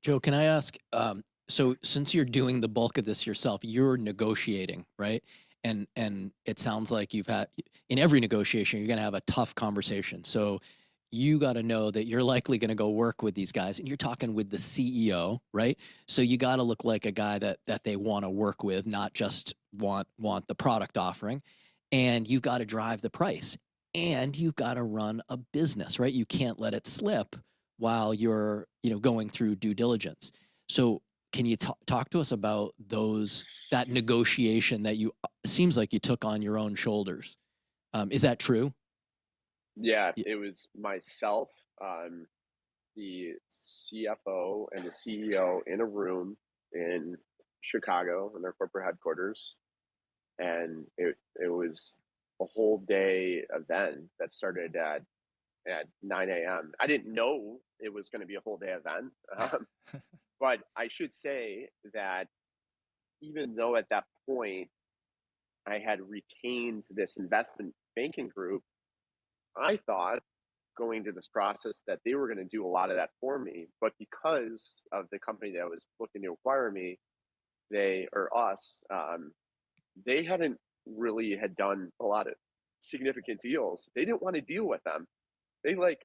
Joe, can I ask? So since you're doing the bulk of this yourself, you're negotiating, right? And it sounds like you've had in every negotiation, you're going to have a tough conversation. So you got to know that you're likely going to go work with these guys, and you're talking with the CEO, right? So you got to look like a guy that they want to work with, not just want the product offering. And you've got to drive the price, and you've got to run a business, right? You can't let it slip while you're going through due diligence. So can you talk to us about that negotiation that you seems like you took on your own shoulders? Is that true? Yeah, it was myself, the CFO and the CEO in a room in Chicago in their corporate headquarters, and it was a whole day event that started at 9 a.m. I didn't know it was going to be a whole day event, but I should say that even though at that point I had retained this investment banking group, I thought going to this process that they were going to do a lot of that for me. But because of the company that was looking to acquire me, they or us, they hadn't really had done a lot of significant deals. They didn't want to deal with them. They like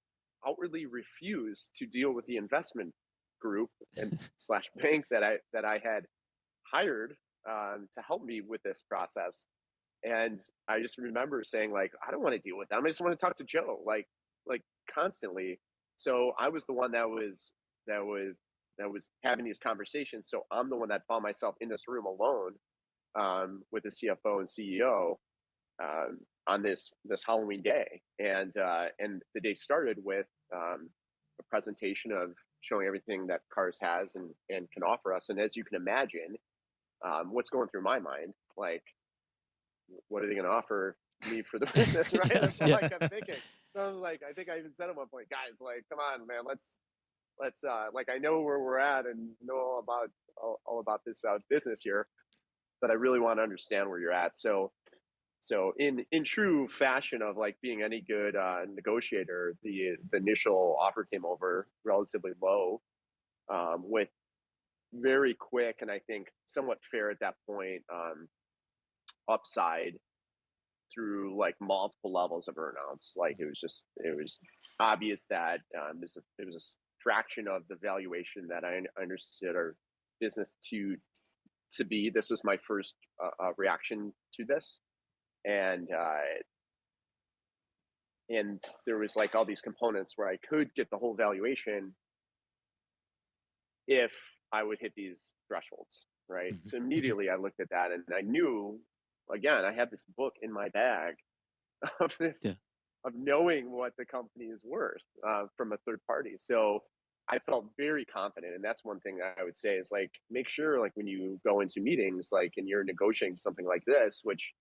outwardly refused to deal with the investment group and slash bank that I had hired to help me with this process. And I just remember saying like, I don't want to deal with them. I just want to talk to Joe, like constantly. So I was the one that was that was having these conversations. So I'm the one that found myself in this room alone with the CFO and CEO on this Halloween day, and the day started with a presentation of showing everything that Cars has and can offer us. And as you can imagine, what's going through my mind, like what are they going to offer me for the business, right? That's Yes, what yeah. I kept thinking. So I was like, I think I even said at one point, guys, like, come on, man, let's like I know where we're at and know all about this business here, but I really want to understand where you're at. So in true fashion of like being any good negotiator, the initial offer came over relatively low, with very quick and I think somewhat fair at that point upside through like multiple levels of earnouts. Like it was obvious that it was a fraction of the valuation that I understood our business to be. This was my first reaction to this, and there was like all these components where I could get the whole valuation if I would hit these thresholds, right? Mhm, So mhm. immediately I looked at that and I knew, again, I had this book in my bag of this Yeah. of knowing what the company is worth from a third party. So I felt very confident, and that's one thing I would say is like make sure like when you go into meetings, like and you're negotiating something like this, which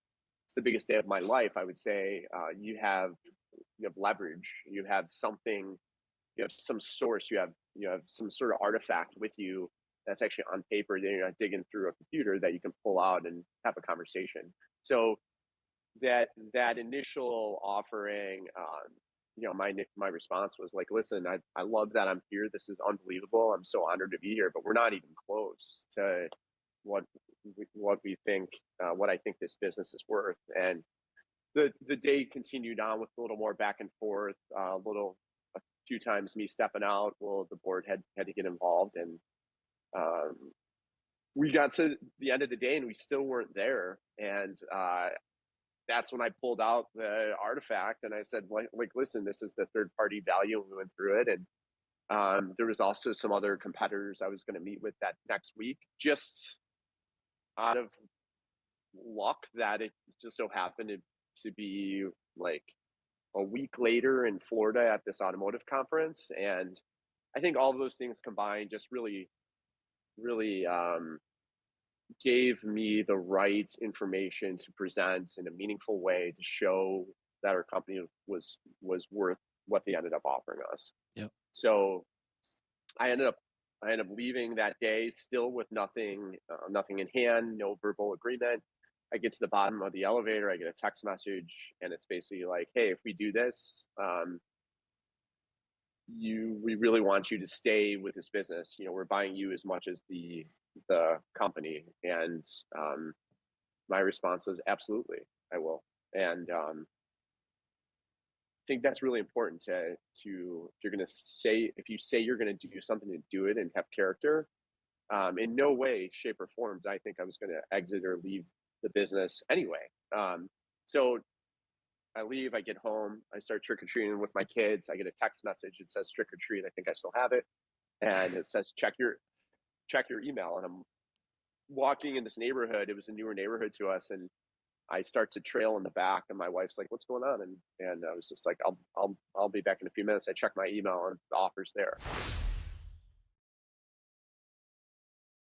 is the biggest day of my life, I would say you have leverage, you have something, you have some source, you have some sort of artifact with you that's actually on paper that you're not digging through a computer that you can pull out and have a conversation. So that initial offering, my response was like, listen, I love that I'm here. This is unbelievable. I'm so honored to be here, but we're not even close to what what we think, what I think this business is worth. And the day continued on with a little more back and forth, a few times me stepping out. Well, the board had to get involved, and um, we got to the end of the day, and we still weren't there. And that's when I pulled out the artifact and I said, like, listen, this is the third party value. And we went through it. And there was also some other competitors I was going to meet with that next week, just out of luck that it just so happened to be like a week later in Florida at this automotive conference. And I think all of those things combined just really gave me the right information to present in a meaningful way to show that our company was worth what they ended up offering us. Yep. So I ended up I ended up leaving that day still with nothing in hand, no verbal agreement. I get to the bottom of the elevator, I get a text message, and it's basically like, "Hey, if we do this, we really want you to stay with this business. You know, we're buying you as much as the company. And my response was, absolutely, I will. And I think that's really important if you're going to say, if you say you're going to do something, to do it and have character. In no way, shape, or form did I think I was going to exit or leave the business anyway. So I leave, I get home, I start trick or treating with my kids. I get a text message. It says trick or treat. I think I still have it, and it says check your email. And I'm walking in this neighborhood. It was a newer neighborhood to us, and I start to trail in the back, and my wife's like, "What's going on?" And I was just like, "I'll be back in a few minutes." I check my email, and the offer's there.